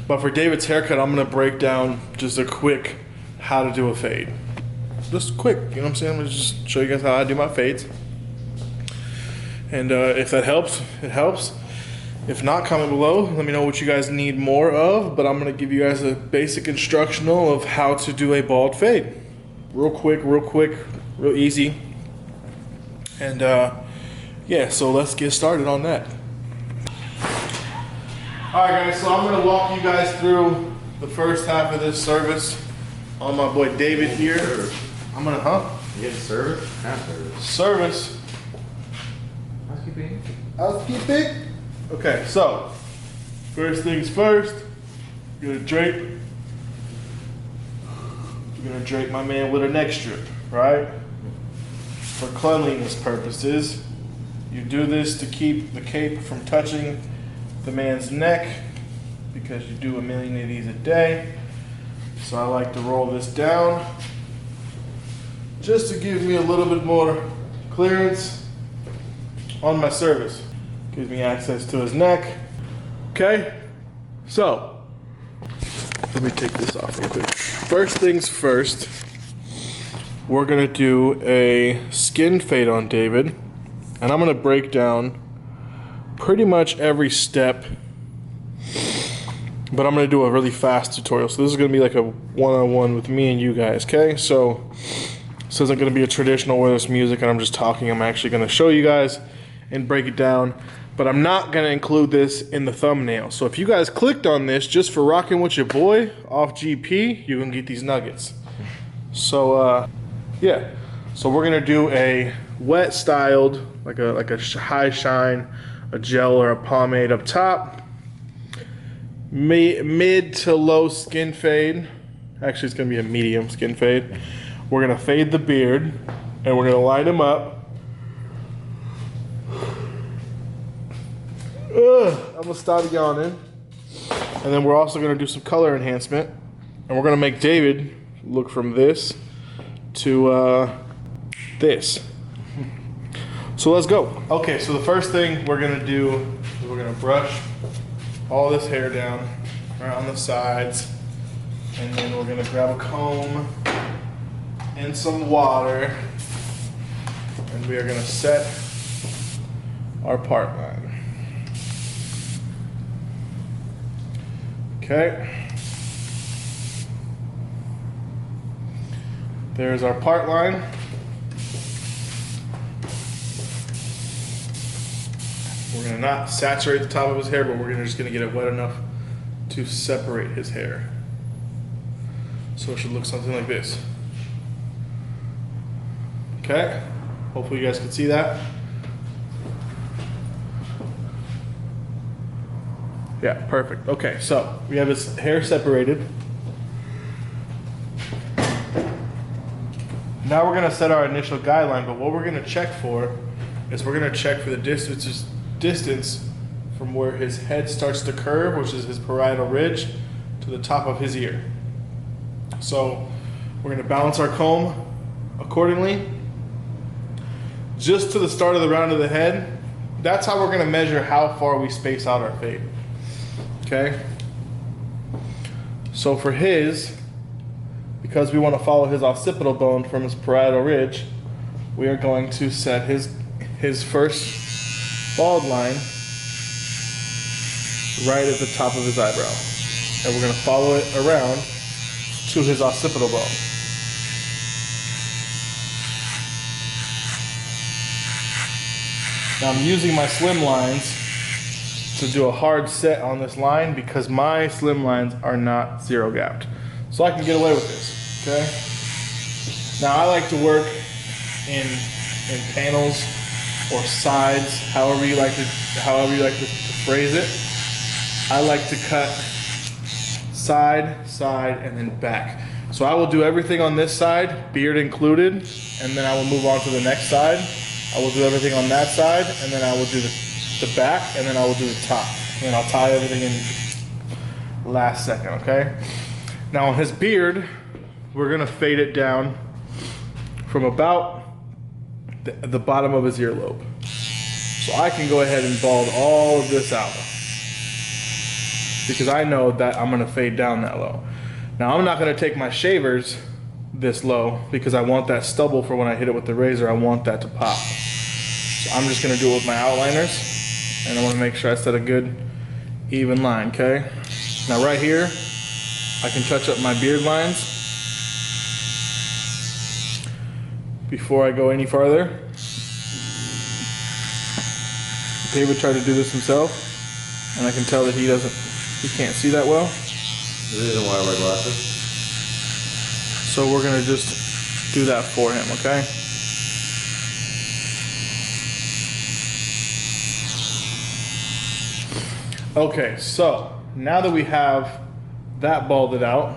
But for David's haircut, I'm gonna break down just a quick how to do a fade. Just quick, you know what I'm saying? I'm gonna just show you guys how I do my fades. And if that helps, it helps. If not, comment below. Let me know what you guys need more of. But I'm gonna give you guys a basic instructional of how to do a bald fade. Real quick, real easy. And yeah, so let's get started on that. All right, guys, so I'm gonna walk you guys through the first half of this service on my boy David here. I'm gonna, You get service? Not service. Service. Housekeeping. Housekeeping. Okay, so first things first, we're gonna drape. We're gonna drape my man with a neck strip, right? For cleanliness purposes, you do this to keep the cape from touching the man's neck because you do 1 million of these a day. So I like to roll this down just to give me a little bit more clearance on my service. Gives me access to his neck. Okay, so let me take this off real quick. First things first, we're gonna do a skin fade on David, and I'm gonna break down pretty much every step, but I'm gonna do a really fast tutorial. So this is gonna be like a one-on-one with me and you guys, okay? So this isn't gonna be a traditional where there's music and I'm just talking. I'm actually gonna show you guys and break it down, but I'm not gonna include this in the thumbnail. So if you guys clicked on this just for rocking with your boy off GP, you're gonna get these nuggets. So yeah, so we're gonna do a wet styled, like a high shine, a gel or a pomade up top, mid to low skin fade. Actually, it's gonna be a medium skin fade. We're gonna fade the beard, and we're gonna line him up. I'm gonna stop yawning. And then we're also gonna do some color enhancement, and we're gonna make David look from this to this. So let's go. Okay, so the first thing we're gonna do is we're gonna brush all this hair down around the sides, and then we're gonna grab a comb and some water, and we are gonna set our part line. Okay. There's our part line. We're gonna not saturate the top of his hair, but we're just gonna get it wet enough to separate his hair. So it should look something like this. Okay, hopefully you guys can see that. Yeah, perfect. Okay, so we have his hair separated. Now we're gonna set our initial guideline, but what we're gonna check for is we're gonna check for the distance from where his head starts to curve, which is his parietal ridge, to the top of his ear. So we're gonna balance our comb accordingly. Just to the start of the round of the head, that's how we're gonna measure how far we space out our fade. Okay? So for his, because we want to follow his occipital bone from his parietal ridge, we are going to set his first bald line right at the top of his eyebrow. And we're going to follow it around to his occipital bone. Now I'm using my slim lines to do a hard set on this line because my slim lines are not zero gapped. So I can get away with this, okay? Now I like to work in panels or sides, however you like to phrase it. I like to cut side, side, and then back. So I will do everything on this side, beard included, and then I will move on to the next side. I will do everything on that side, and then I will do the back, and then I will do the top. And then I'll tie everything in last second, okay? Now on his beard, we're gonna fade it down from about the bottom of his earlobe. So I can go ahead and bald all of this out. because I know that I'm gonna fade down that low. Now I'm not gonna take my shavers this low because I want that stubble for when I hit it with the razor. I want that to pop. So I'm just gonna do it with my outliners, and I wanna make sure I set a good even line, okay? Now right here, I can touch up my beard lines before I go any farther. David tried to do this himself, and I can tell that he can't see that well. The reason why I wear glasses. So we're gonna just do that for him, okay? Okay, so now that we have that balded out,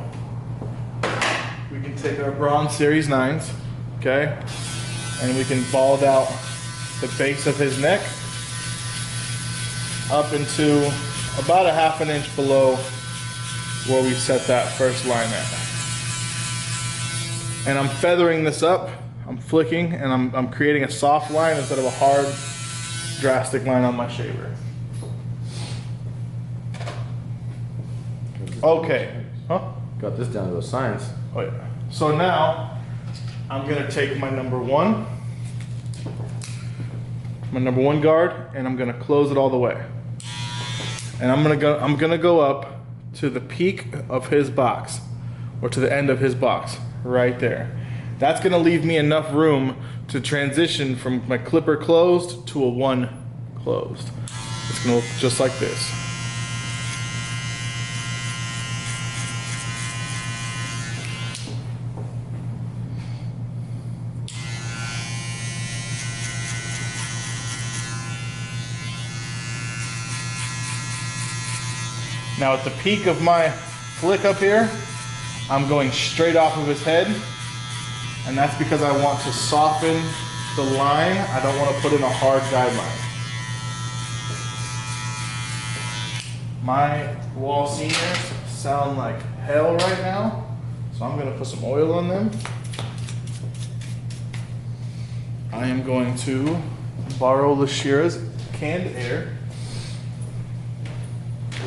we can take our Bronze Series 9s, okay? And we can bald out the base of his neck up into about a ½ inch below where we set that first line at. And I'm feathering this up, I'm flicking, and I'm creating a soft line instead of a hard, drastic line on my shaver. Okay, huh? Got this down to a science. Oh yeah. So now, I'm gonna take my number one guard, and I'm gonna close it all the way. And I'm gonna go up to the peak of his box, or to the end of his box, right there. That's gonna leave me enough room to transition from my clipper closed to a one closed. It's gonna look just like this. Now at the peak of my flick up here, I'm going straight off of his head, and that's because I want to soften the line. I don't want to put in a hard guideline. My wall seniors sound like hell right now, so I'm going to put some oil on them. I am going to borrow Shear's canned air.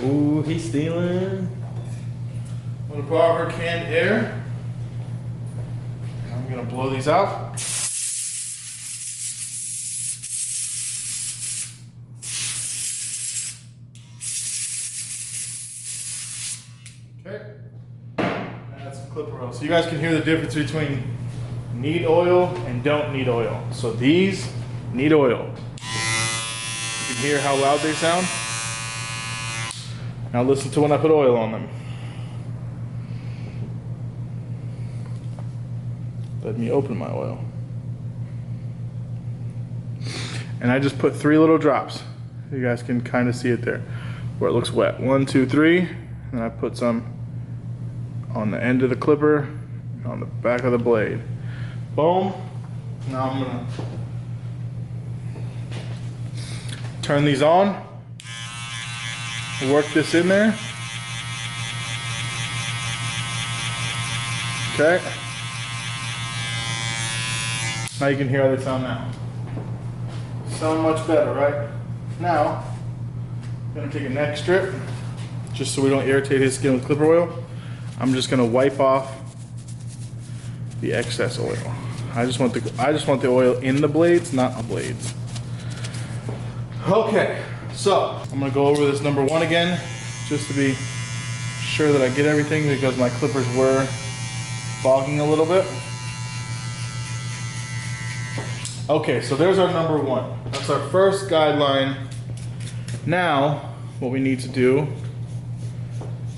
Ooh, he's stealing. I'm gonna borrow her canned air. I'm gonna blow these out. Okay. Add some clipper oil. So you guys can hear the difference between need oil and don't need oil. So these need oil. You can hear how loud they sound. Now listen to when I put oil on them. Let me open my oil. And I just put 3 little drops. You guys can kind of see it there, where it looks wet. 1, 2, 3, and I put some on the end of the clipper, on the back of the blade. Boom. Now I'm gonna turn these on. Work this in there. Okay. Now you can hear how they sound now. Sound much better, right? Now, I'm gonna take a neck strip, just so we don't irritate his skin with clipper oil. I'm just gonna wipe off the excess oil. I just want the oil in the blades, not on blades. Okay. So, I'm gonna go over this number one again, just to be sure that I get everything, because my clippers were fogging a little bit. Okay, so there's our number one. That's our first guideline. Now, what we need to do,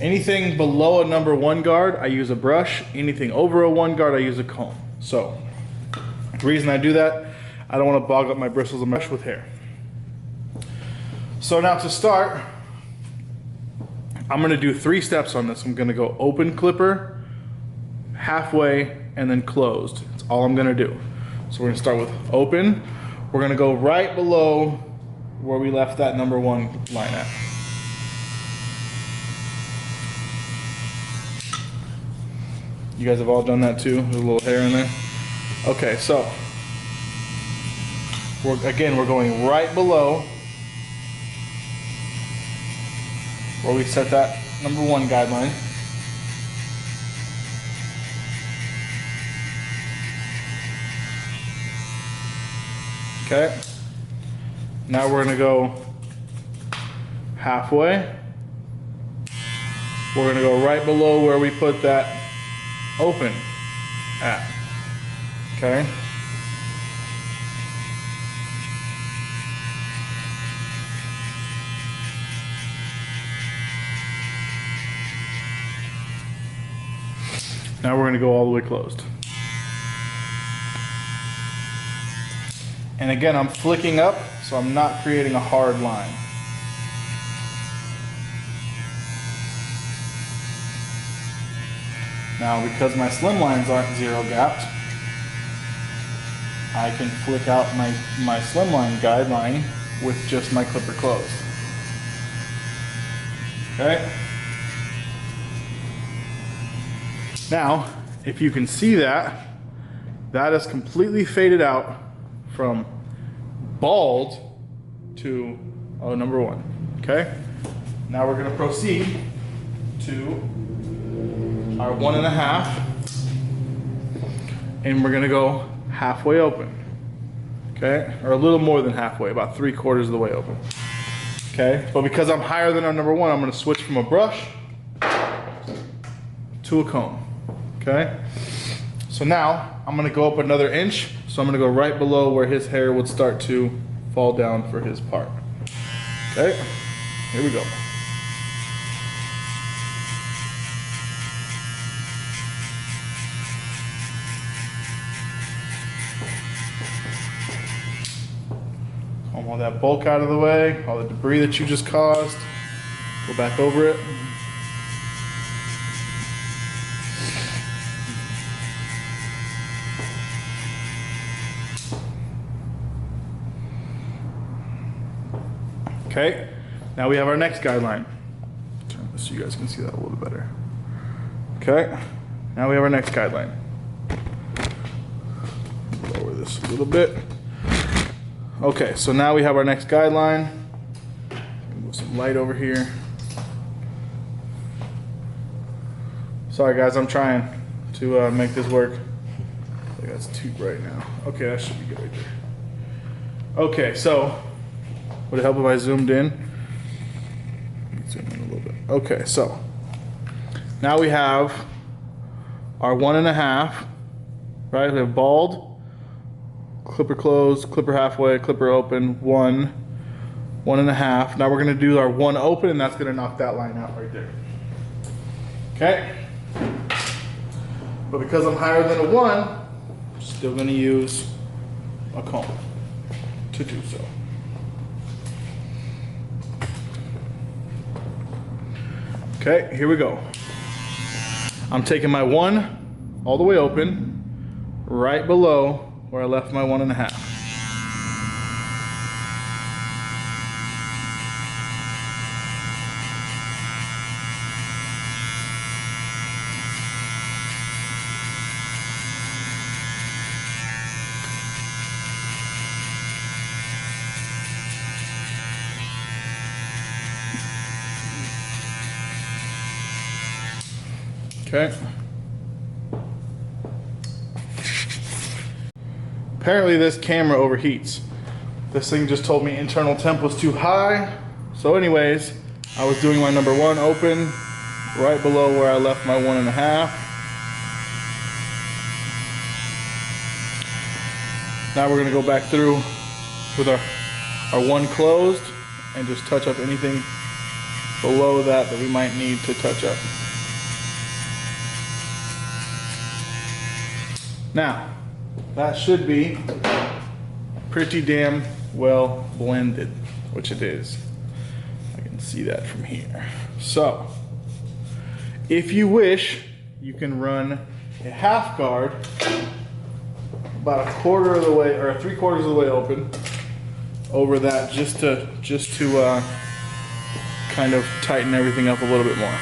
anything below a number one guard, I use a brush. Anything over a one guard, I use a comb. So, the reason I do that, I don't wanna bog up my bristles and brush with hair. So now to start, I'm gonna do 3 steps on this. I'm gonna go open clipper, halfway, and then closed. That's all I'm gonna do. So we're gonna start with open. We're gonna go right below where we left that number one line at. You guys have all done that too? There's a little hair in there. Okay, so we're going right below where we set that number 1 guideline. Okay. Now we're gonna go halfway. We're gonna go right below where we put that open at. Okay. Now we're going to go all the way closed. And again, I'm flicking up, so I'm not creating a hard line. Now, because my slim lines aren't zero gapped, I can flick out my slimline guideline with just my clipper closed. Okay? Now, if you can see that, that is completely faded out from bald to number 1. Okay? Now we're going to proceed to our 1.5, and we're going to go halfway open. Okay? Or a little more than halfway, about 3/4 of the way open. Okay? But because I'm higher than our number 1, I'm going to switch from a brush to a comb. Okay, so now I'm going to go up another inch, so I'm going to go right below where his hair would start to fall down for his part. Okay, here we go. Comb all that bulk out of the way, all the debris that you just caused. Go back over it. Okay, now we have our next guideline. Turn this so you guys can see that a little better. Okay, now we have our next guideline. Lower this a little bit. Okay, so now we have our next guideline. Move some light over here. Sorry guys, I'm trying to make this work. I think that's too bright now. Okay, that should be good right there. Okay, so would it help if I zoomed in? Zoom in a little bit. Okay, so now we have our 1.5, right? We have bald, clipper closed, clipper halfway, clipper open, 1, 1.5. Now we're going to do our 1 open, and that's going to knock that line out right there. Okay? But because I'm higher than a 1, I'm still going to use a comb to do so. Okay, here we go. I'm taking my 1 all the way open, right below where I left my 1.5. Okay. Apparently this camera overheats. This thing just told me internal temp was too high. So anyways, I was doing my number 1 open right below where I left my 1.5. Now we're gonna go back through with our 1 closed and just touch up anything below that we might need to touch up. Now, that should be pretty damn well blended, which it is. I can see that from here. So, if you wish, you can run a half guard about 1/4 of the way, or 3/4 of the way open over that, just to kind of tighten everything up a little bit more.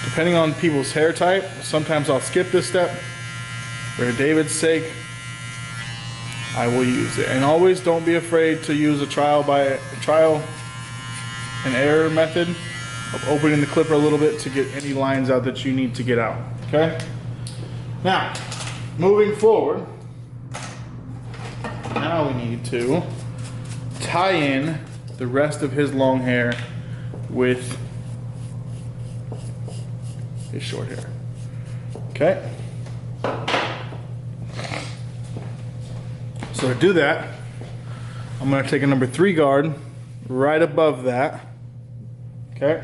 Depending on people's hair type, sometimes I'll skip this step. For David's sake, I will use it. And always don't be afraid to use a trial and error method of opening the clipper a little bit to get any lines out that you need to get out, okay? Now, moving forward, now we need to tie in the rest of his long hair with his short hair, okay? So to do that, I'm gonna take a number 3 guard right above that, okay?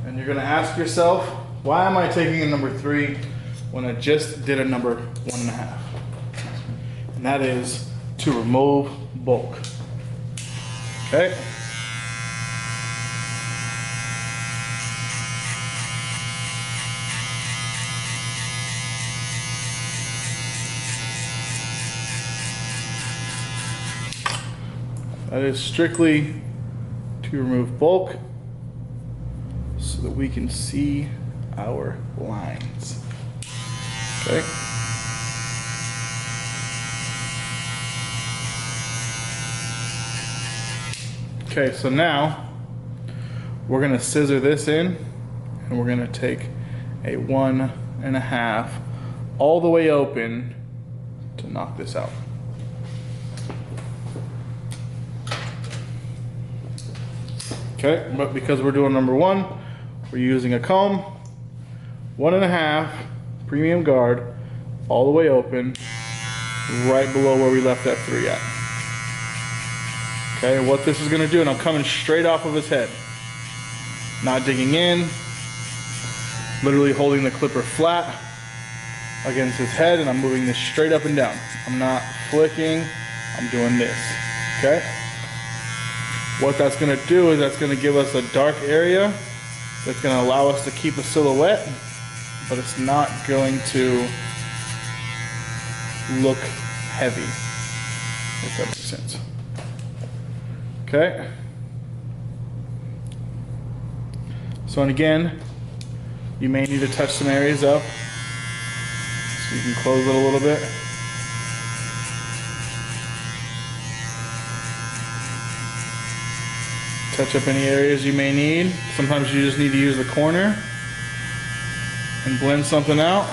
And you're gonna ask yourself, why am I taking a number 3 when I just did a number 1.5? And that is to remove bulk, okay? That is strictly to remove bulk so that we can see our lines. Okay. Okay, so now we're gonna scissor this in and we're gonna take a 1.5 all the way open to knock this out. Okay, but because we're doing number 1, we're using a comb, 1.5 premium guard, all the way open, right below where we left that 3 at. Okay, what this is gonna do, and I'm coming straight off of his head, not digging in, literally holding the clipper flat against his head, and I'm moving this straight up and down. I'm not flicking, I'm doing this, okay? What that's gonna do is that's gonna give us a dark area that's gonna allow us to keep a silhouette, but it's not going to look heavy, if that makes sense. Okay? So, and again, you may need to touch some areas up, so you can close it a little bit. Touch up any areas you may need. Sometimes you just need to use the corner and blend something out.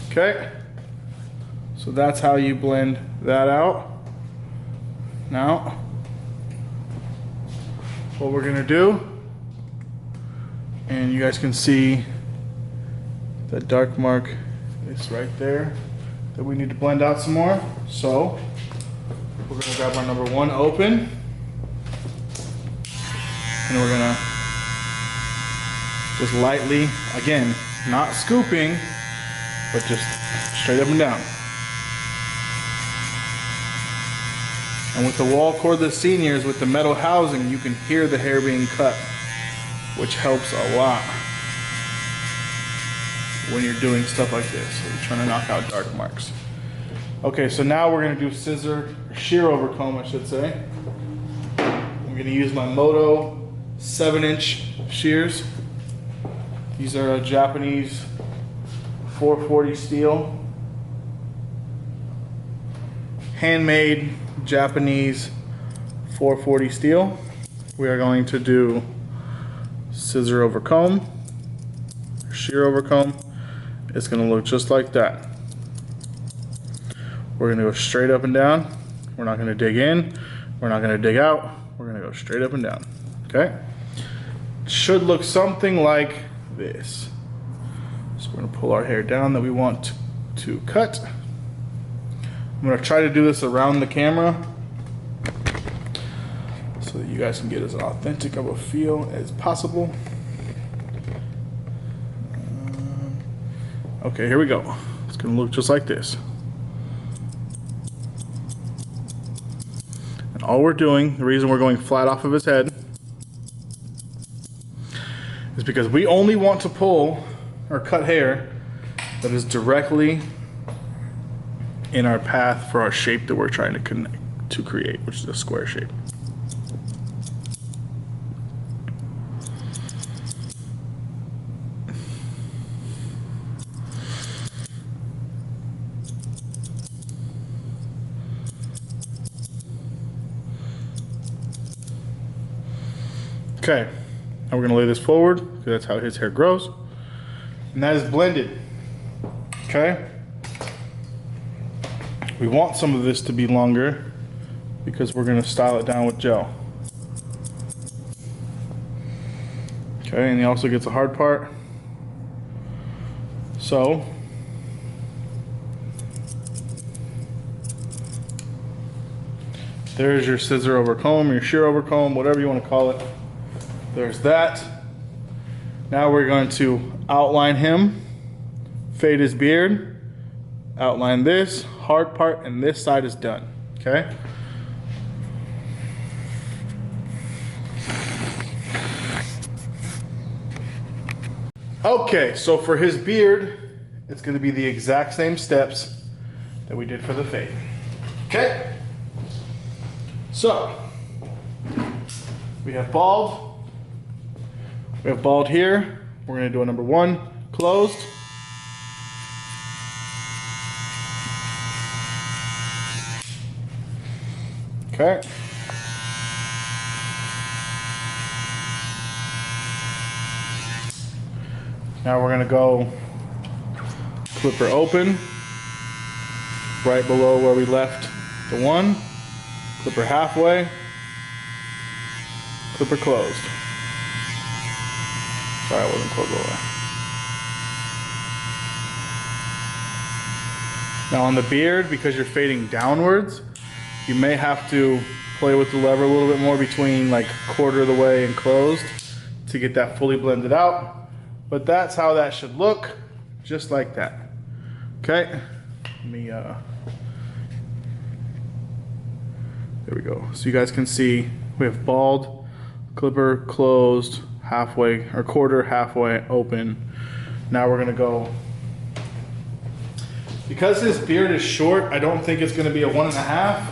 Okay, so that's how you blend that out. Now, what we're gonna do, and you guys can see the dark mark is right there that we need to blend out some more. So we're gonna grab our number 1 open, and we're gonna just lightly, again, not scooping, but just straight up and down. And with the wall cordless seniors, with the metal housing, you can hear the hair being cut, which helps a lot when you're doing stuff like this. So you're trying to knock out dark marks. Okay, so now we're gonna do shear over comb, I should say. I'm gonna use my Moto 7-inch shears. These are a Japanese 440 steel. Handmade Japanese 440 steel. We are going to do scissor over comb, shear over comb. It's gonna look just like that. We're gonna go straight up and down. We're not gonna dig in. We're not gonna dig out. We're gonna go straight up and down, okay? It should look something like this. So we're gonna pull our hair down that we want to cut. I'm gonna try to do this around the camera so that you guys can get as authentic of a feel as possible. Okay, here we go. It's gonna look just like this. And all we're doing, the reason we're going flat off of his head, is because we only want to pull or cut hair that is directly in our path for our shape that we're trying to create, which is a square shape. Okay, now we're gonna lay this forward because that's how his hair grows. And that is blended, okay? We want some of this to be longer because we're gonna style it down with gel. Okay, and he also gets the hard part. So, there's your scissor over comb, your shear over comb, whatever you want to call it. There's that. Now we're going to outline him, fade his beard, outline this, hard part, and this side is done, okay? Okay, so for his beard, it's gonna be the exact same steps that we did for the fade, okay? So, we have bald. We have bald here. We're gonna do a number 1, closed. Okay. Now we're gonna go clipper open, right below where we left the 1. Clipper halfway, clipper closed. Sorry, I wasn't closed all the way. Now on the beard, because you're fading downwards, you may have to play with the lever a little bit more between like quarter of the way and closed to get that fully blended out. But that's how that should look, just like that. Okay, let me, there we go. So you guys can see we have bald, clipper closed, halfway, or quarter, halfway open. Now we're gonna go, because his beard is short, I don't think it's gonna be a 1.5.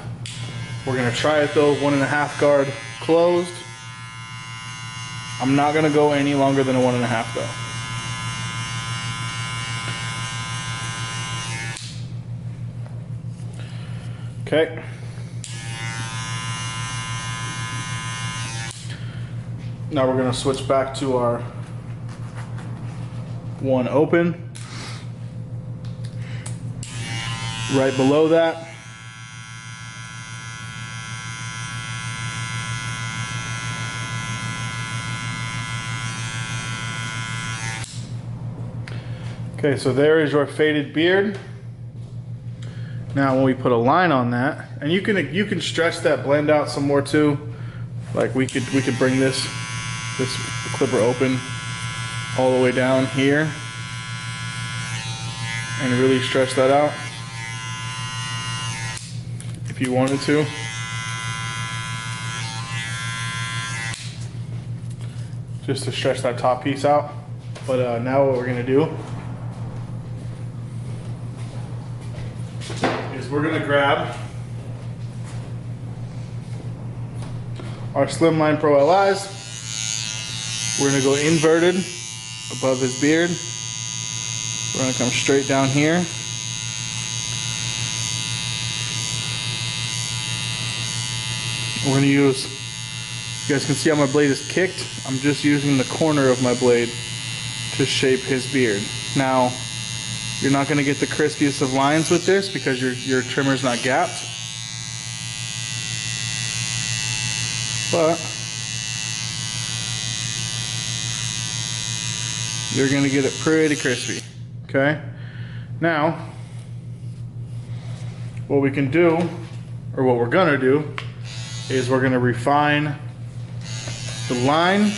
We're gonna try it though, 1.5 guard closed. I'm not gonna go any longer than a 1.5 though. Okay. Now we're gonna switch back to our 1 open. Right below that, okay, so there is your faded beard. Now when we put a line on that, and you can stretch that blend out some more too. Like we could bring this clipper open all the way down here and really stretch that out if you wanted to. Just to stretch that top piece out. But now what we're gonna do is we're gonna grab our Slimline Pro LIs. We're gonna go inverted above his beard. We're gonna come straight down here. We're gonna use, you guys can see how my blade is kicked. I'm just using the corner of my blade to shape his beard. Now, you're not gonna get the crispiest of lines with this because your trimmer's not gapped. But you're gonna get it pretty crispy, okay? Now, what we can do, or what we're gonna do, is we're gonna refine the line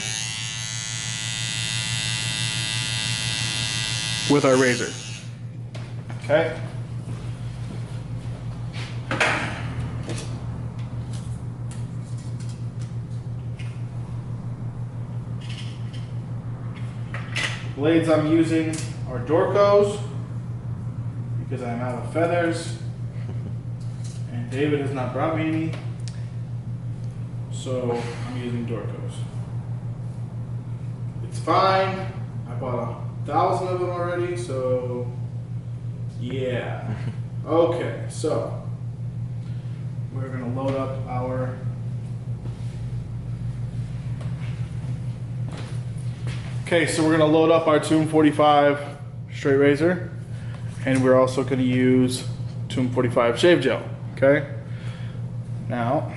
with our razor, okay? Blades I'm using are Dorcos because I'm out of feathers and David has not brought me any, so I'm using Dorcos. It's fine. I bought 1,000 of them already, so yeah. Okay, so we're gonna load up our Okay, so we're gonna load up our Tomb 45 straight razor, and we're also gonna use Tomb 45 shave gel, okay? Now,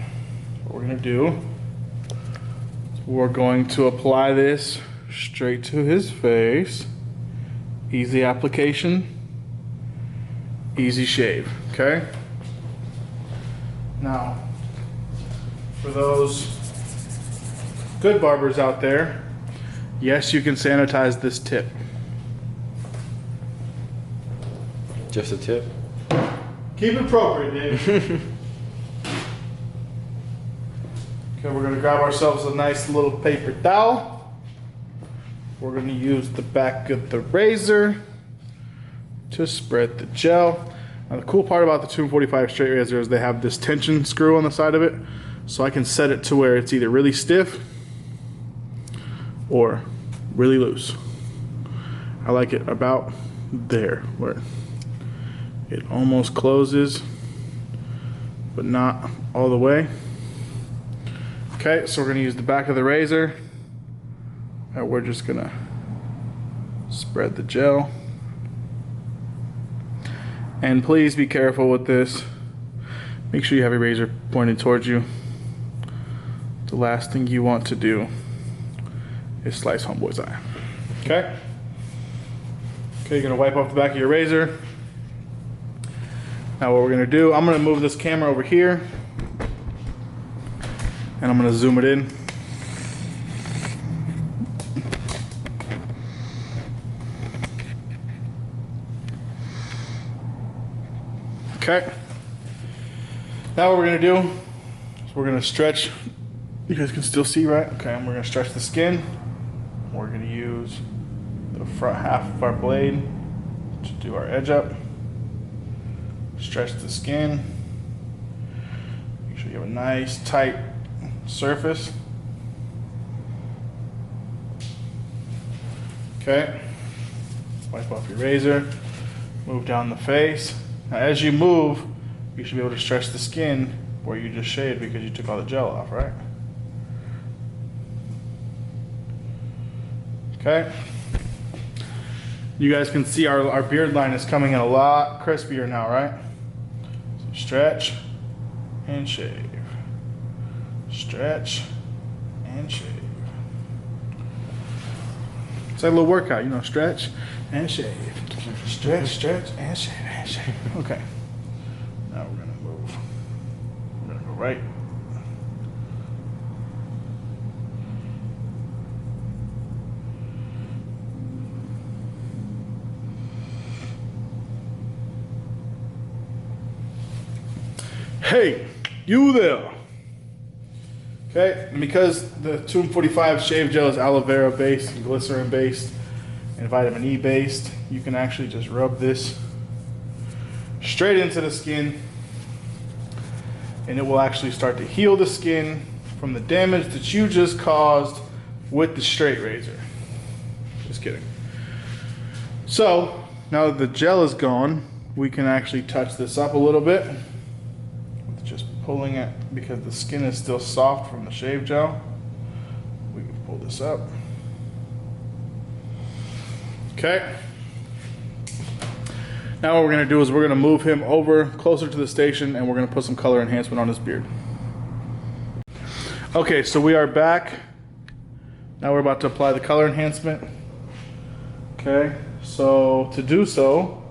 what we're gonna do is we're going to apply this straight to his face. Easy application, easy shave, okay? Now, for those good barbers out there, yes, you can sanitize this tip. Just a tip? Keep it appropriate, Dave. Okay, we're gonna grab ourselves a nice little paper towel. We're gonna use the back of the razor to spread the gel. Now the cool part about the Tomb 45 straight razor is they have this tension screw on the side of it, so I can set it to where it's either really stiff or really loose. I like it about there, where it almost closes, but not all the way. Okay, so we're gonna use the back of the razor, and we're just gonna spread the gel. And please be careful with this. Make sure you have your razor pointed towards you. The last thing you want to do is slice homeboy's eye. Okay? Okay, you're gonna wipe off the back of your razor. Now what we're gonna do, I'm gonna move this camera over here, and I'm gonna zoom it in. Okay. Now what we're gonna do is we're gonna stretch. You guys can still see, right? Okay, and we're gonna stretch the skin. We're gonna use the front half of our blade to do our edge up. Stretch the skin. Make sure you have a nice tight surface. Okay. Wipe off your razor. Move down the face. Now as you move, you should be able to stretch the skin where you just shaved because you took all the gel off, right? Okay. You guys can see our beard line is coming in a lot crispier now, right? So stretch and shave. Stretch and shave. It's like a little workout, you know, stretch and shave. Stretch, stretch, and shave, and shave. Okay. Now we're gonna move. We're gonna go right. Hey, you there. Okay, and because the Tomb 45 shave gel is aloe vera based and glycerin based and vitamin E based, you can actually just rub this straight into the skin, and it will actually start to heal the skin from the damage that you just caused with the straight razor. Just kidding. So now that the gel is gone, we can actually touch this up a little bit. Just pulling it, because the skin is still soft from the shave gel. We can pull this up. Okay. Now what we're gonna do is we're gonna move him over closer to the station, and we're gonna put some color enhancement on his beard. Okay, so we are back. Now we're about to apply the color enhancement. Okay, so to do so,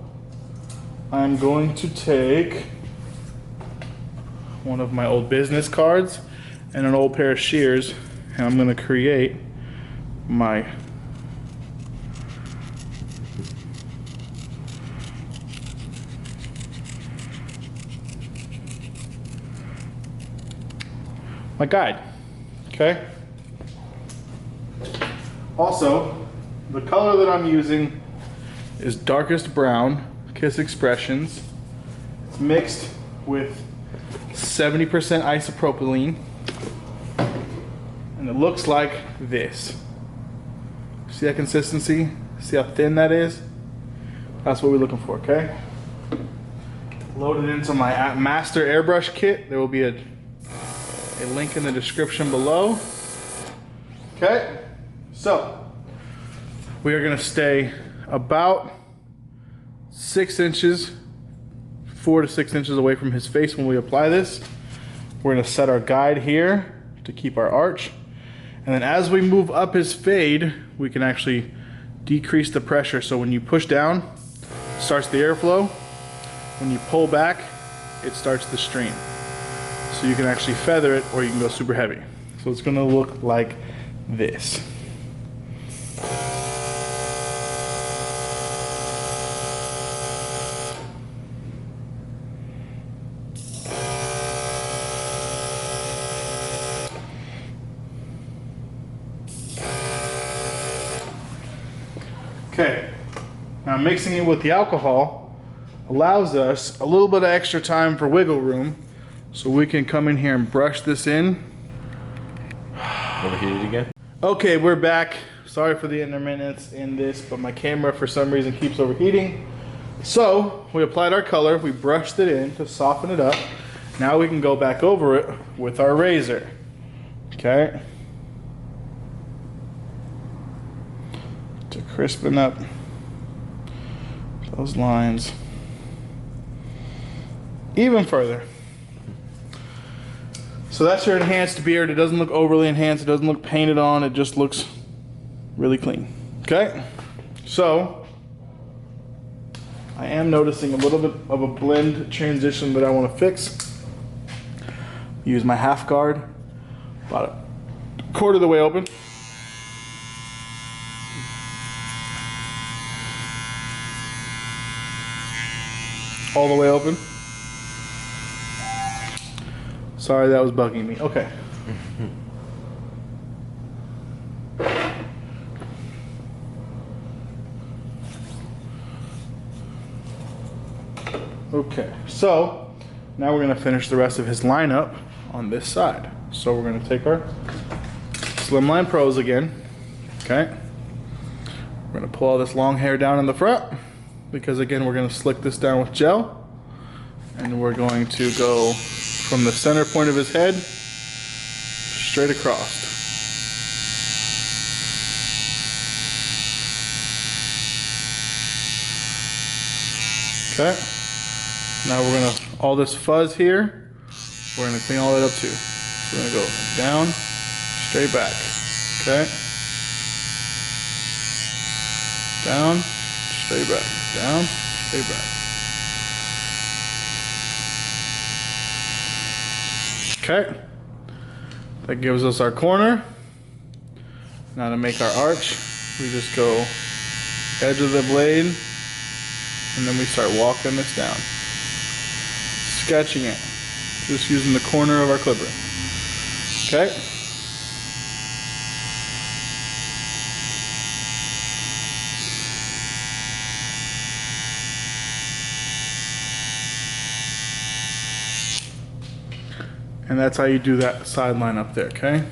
I'm going to take one of my old business cards and an old pair of shears, and I'm going to create my guide. Okay. Also, the color that I'm using is darkest brown, Kiss Expressions. It's mixed with 70% isopropylene, and it looks like this. See that consistency? See how thin that is? That's what we're looking for, okay? Load it into my master airbrush kit. There will be a link in the description below. Okay, so We are gonna stay about 6 inches, 4 to 6 inches away from his face when we apply this. We're gonna set our guide here to keep our arch. And then as we move up his fade, we can actually decrease the pressure. So when you push down, it starts the airflow. When you pull back, it starts the stream. So you can actually feather it or you can go super heavy. So it's gonna look like this. Okay, now mixing it with the alcohol allows us a little bit of extra time for wiggle room, so we can come in here and brush this in. Overheated again? Okay, we're back. Sorry for the intermittence in this, but my camera for some reason keeps overheating. So we applied our color, we brushed it in to soften it up. Now we can go back over it with our razor. Okay. To crispen up those lines even further. So that's your enhanced beard. It doesn't look overly enhanced, it doesn't look painted on, it just looks really clean. Okay? So I am noticing a little bit of a blend transition that I want to fix. Use my half guard, about a quarter of the way open. All the way open. Sorry, that was bugging me. Okay. Okay, so now we're going to finish the rest of his lineup on this side. So we're going to take our Slimline Pros again. Okay. We're going to pull all this long hair down in the front, because again we're going to slick this down with gel, and we're going to go from the center point of his head straight across. Okay, now we're going to, all this fuzz here, we're going to clean all that up too. So we're going to go down, straight back. Okay, down, straight back, down, straight back. Okay, that gives us our corner. Now to make our arch, we just go edge of the blade, and then we start walking this down. Sketching it, just using the corner of our clipper. Okay. And that's how you do that sideline up there, okay?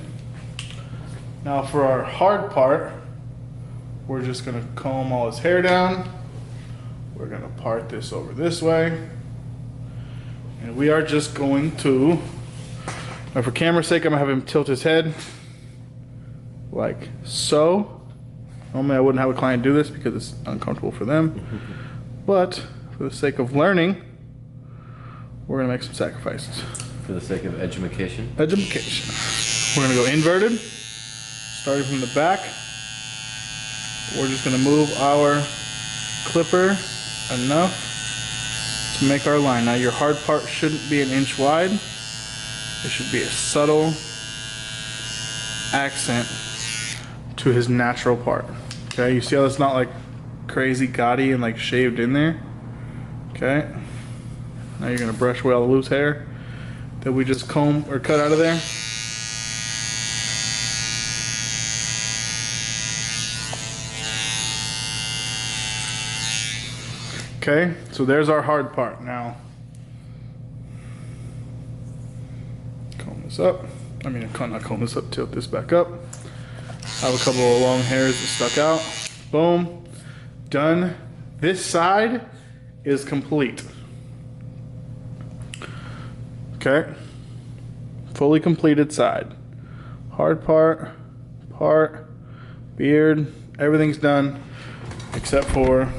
Now for our hard part, we're just gonna comb all his hair down. We're gonna part this over this way. And we are just going to, now for camera's sake, I'm gonna have him tilt his head like so. Normally I wouldn't have a client do this because it's uncomfortable for them. But for the sake of learning, we're gonna make some sacrifices. For the sake of edumacation? Edumacation. We're gonna go inverted, starting from the back. We're just gonna move our clipper enough to make our line. Now your hard part shouldn't be an inch wide. It should be a subtle accent to his natural part. Okay, you see how it's not like crazy gaudy and like shaved in there? Okay. Now you're gonna brush away all the loose hair that we just comb or cut out of there. Okay, so there's our hard part. Now, comb this up. I mean, not comb this up, tilt this back up. I have a couple of long hairs that stuck out. Boom, done. This side is complete. Okay, fully completed side. Hard part, beard, Everything's done except for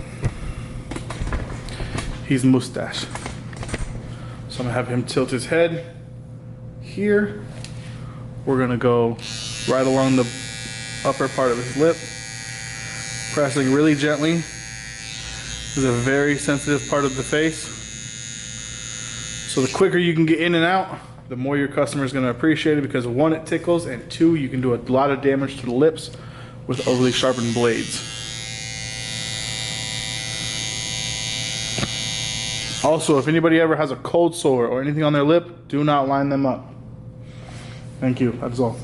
his mustache. So I'm gonna have him tilt his head here. We're gonna go right along the upper part of his lip, pressing really gently. This is a very sensitive part of the face. So the quicker you can get in and out, the more your customer is gonna appreciate it, because one, it tickles, and two, you can do a lot of damage to the lips with overly sharpened blades. Also, if anybody ever has a cold sore or anything on their lip, do not line them up. Thank you, that's all.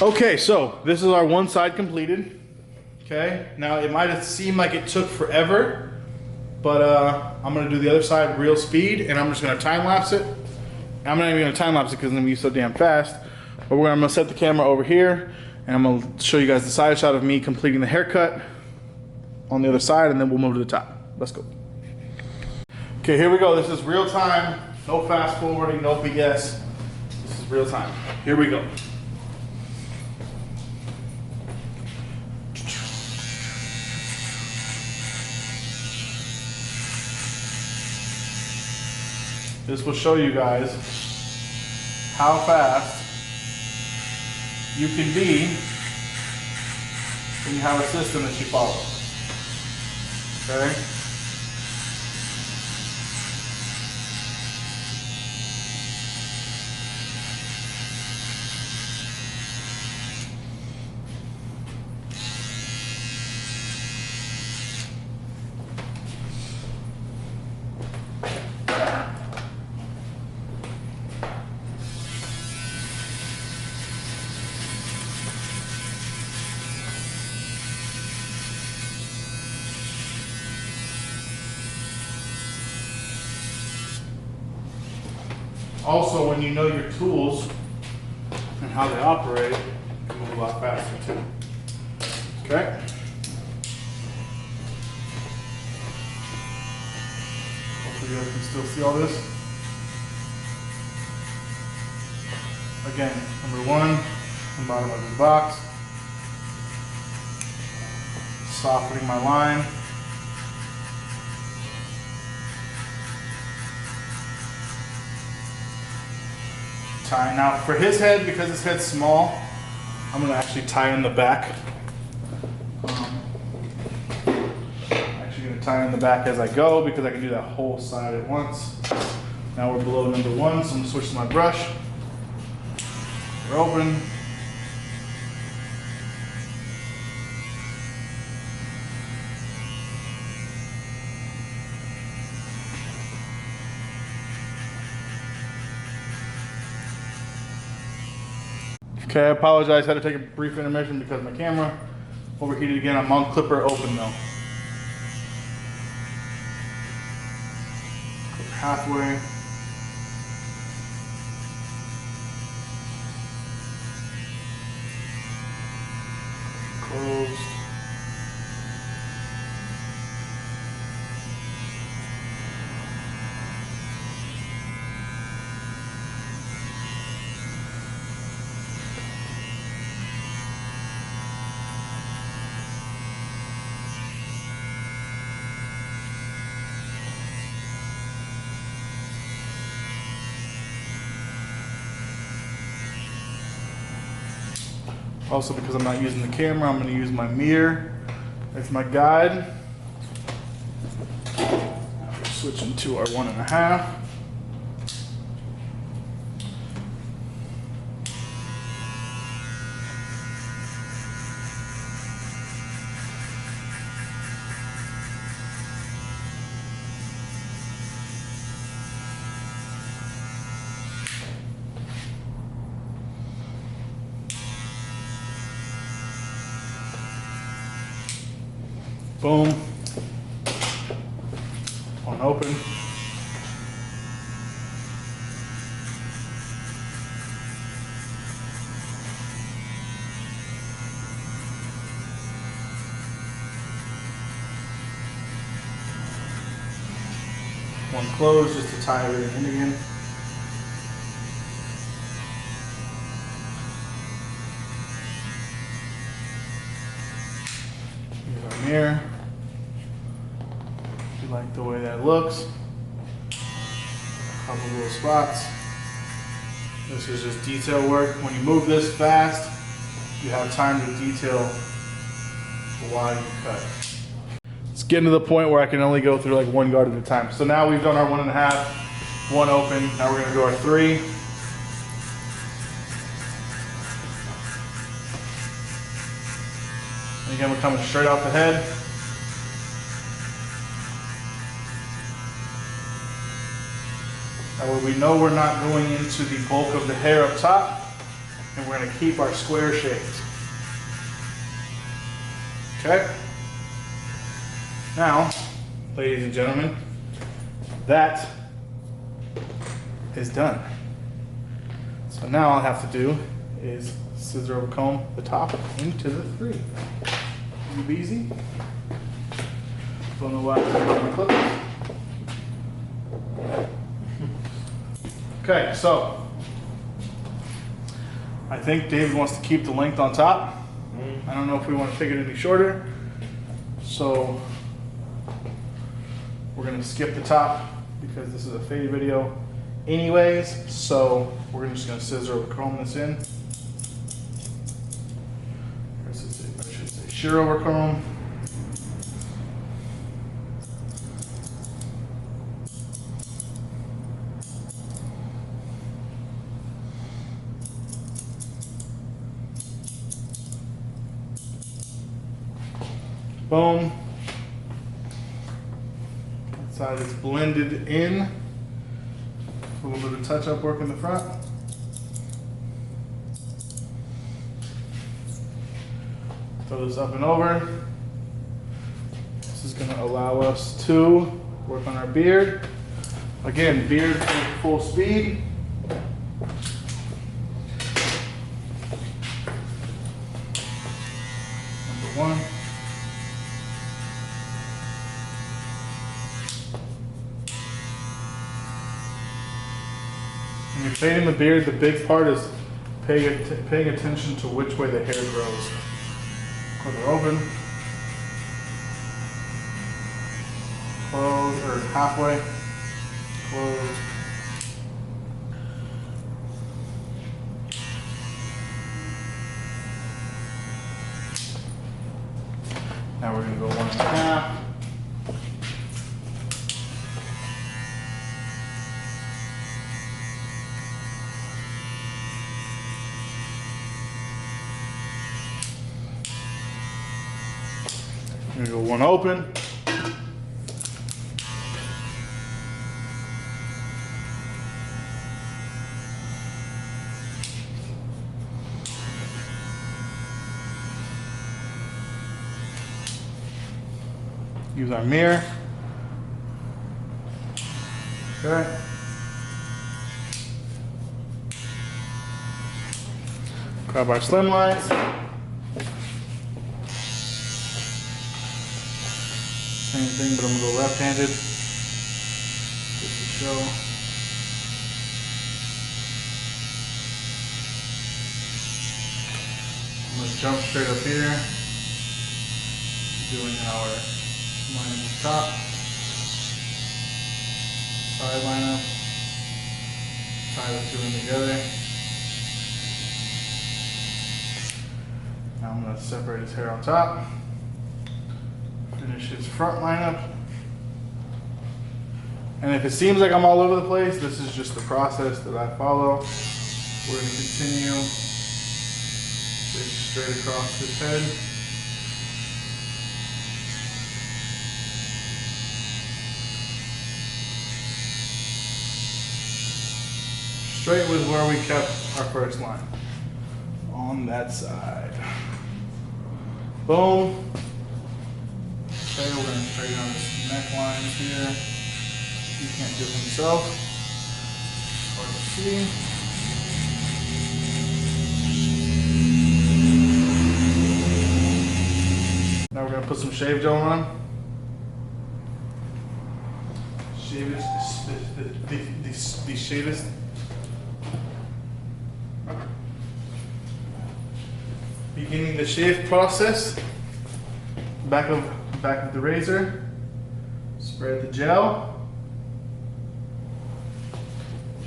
Okay, so this is our one side completed. Okay, now it might have seemed like it took forever, but I'm gonna do the other side real speed, and I'm just gonna time lapse it. I'm not even gonna time lapse it because it's gonna be so damn fast. But I'm gonna set the camera over here, and I'm gonna show you guys the side shot of me completing the haircut on the other side, and then we'll move to the top. Let's go. Okay, here we go. This is real time. No fast forwarding, no BS. This is real time. Here we go. This will show you guys how fast you can be when you have a system that you follow. Okay? Also, when you know your tools and how they operate, you can move a lot faster too. Okay? Hopefully you guys can still see all this. Again, number one, the bottom of the box. Softening my line. Tie. Now for his head, because his head's small, I'm gonna actually tie in the back. I'm actually gonna tie in the back as I go, because I can do that whole side at once. Now we're below number one, so I'm gonna switch to my brush. We're open. Okay, I apologize. I had to take a brief intermission because my camera overheated again. I'm on clipper open though. Clipper halfway. Closed. Also, because I'm not using the camera, I'm going to use my mirror as my guide. Now we're switching to our 1.5. Boom. One open. One closed just to tie everything in again. mirror. If you like the way that looks. A couple little spots. This is just detail work. When you move this fast, you have time to detail while you cut. It's getting to the point where I can only go through like one guard at a time. So now we've done our 1.5, one open. Now we're gonna do our 3. And again, we're coming straight off the head. That way we know we're not going into the bulk of the hair up top, and we're gonna keep our square shapes. Okay? Now, ladies and gentlemen, that is done. So now all I have to do is scissor over comb the top into the 3. Easy. Don't know why I put my clip. Okay, so I think David wants to keep the length on top. I don't know if we want to take it any shorter. So we're going to skip the top because this is a fade video anyways. So we're just going to scissor over comb this in. I should say shear over comb. Boom. That side is blended in. A little bit of touch-up work in the front. Throw this up and over. This is going to allow us to work on our beard. Again, beard at full speed. Number 1. When you're fading the beard, the big part is paying attention to which way the hair grows. Quarter open, close, or halfway, close. Now we're going to go 1.5. We're going to go 1 open. Use our mirror. Okay. Grab our slim lines. Same thing, but I'm gonna go left-handed just to show. I'm gonna jump straight up here, doing our line at the top, side line up, tie the 2 in together. Now I'm gonna separate his hair on top. Finish his front lineup. And if it seems like I'm all over the place, this is just the process that I follow. We're going to continue straight across his head. Straight with where we kept our first line. On that side. Boom. Okay, we're going to straighten out this neckline here. You can't do it himself. Hard to see. Now we're going to put some shave gel on him. The shavest. Beginning the shave process. Back of Back with the razor, spread the gel,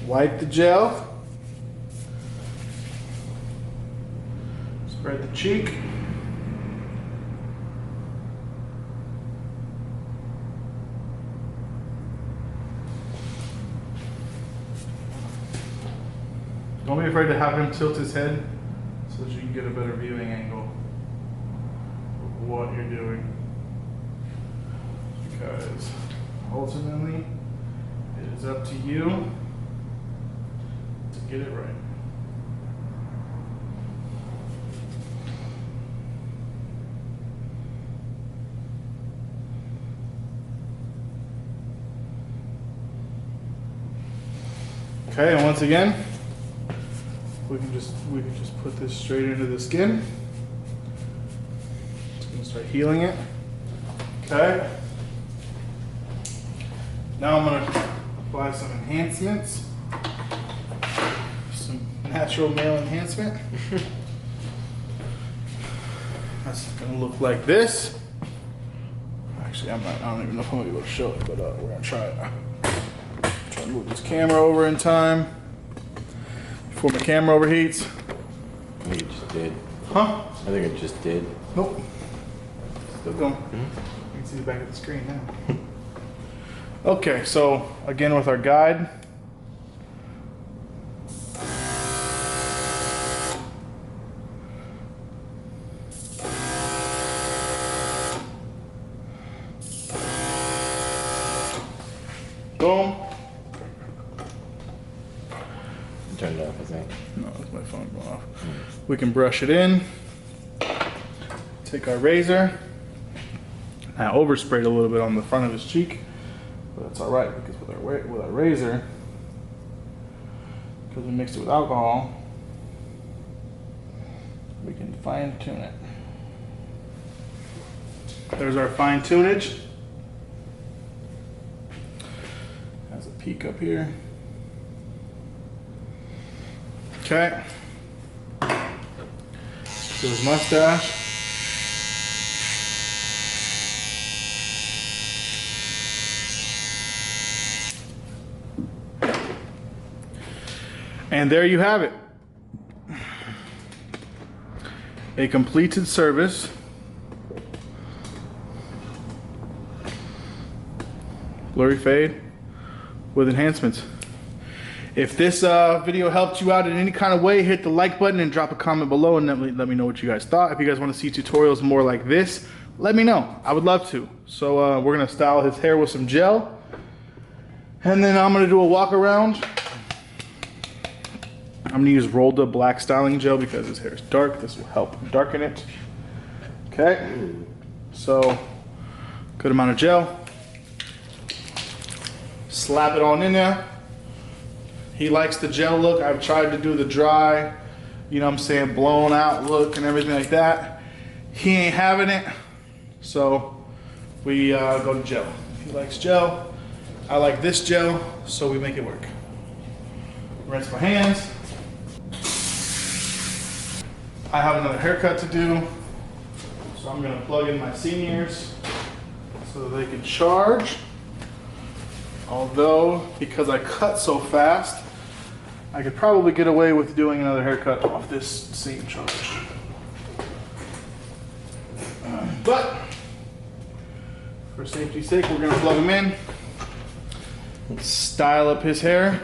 wipe the gel, spread the cheek, don't be afraid to have him tilt his head so that you can get a better viewing angle of what you're doing. Because ultimately, it is up to you to get it right. Okay, and once again, we can just put this straight into the skin. Just gonna start healing it. Okay. Now I'm gonna apply some enhancements. Some natural male enhancement. That's gonna look like this. Actually, I don't even know if I'm gonna be able to show it, but we're gonna try it. Try to move this camera over in time before my camera overheats. I think it just did. Huh? I think it just did. Nope. Still going. You can see the back of the screen now. Okay, so again with our guide. Boom. Turn it off, I think. No, that's my phone going off. We can brush it in. Take our razor. I oversprayed a little bit on the front of his cheek, but that's all right because with our razor, because we mixed it with alcohol, we can fine tune it. There's our fine tunage. Has a peak up here. Okay. To his mustache. And there you have it. A completed service. Blurry fade with enhancements. If this video helped you out in any kind of way, hit the like button and drop a comment below and let me know what you guys thought. If you guys want to see tutorials more like this, let me know. I would love to. So we're gonna style his hair with some gel. And then I'm gonna do a walk around. I'm gonna use rolled up black styling gel because his hair is dark. This will help darken it. Okay, so good amount of gel. Slap it on in there. He likes the gel look. I've tried to do the dry, you know what I'm saying, blown out look and everything like that. He ain't having it, so we go to gel. He likes gel. I like this gel, so we make it work. Rinse my hands. I have another haircut to do, so I'm gonna plug in my seniors so that they can charge. Although, because I cut so fast, I could probably get away with doing another haircut off this same charge. But, for safety's sake, we're gonna plug him in, style up his hair.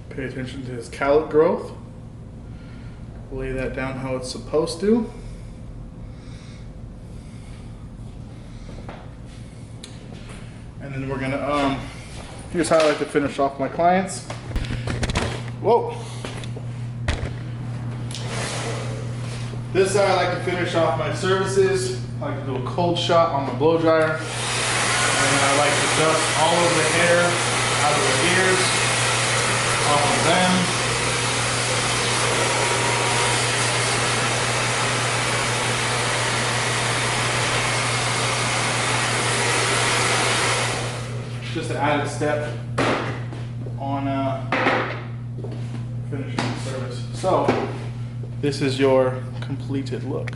Pay attention to his cowlick growth. Lay that down how it's supposed to. And then we're gonna, here's how I like to finish off my clients. Whoa. This is how I like to finish off my services. I like to do a cold shot on the blow dryer. And then I like to dust all of the hair out of the ears. Off of them. Just to added step on finishing the service. So this is your completed look.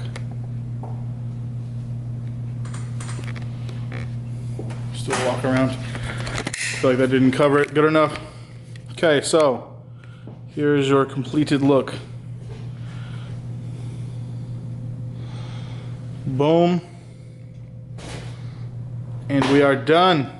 Just do a walk around. Feel like that didn't cover it good enough. Okay, so here's your completed look. Boom. And we are done.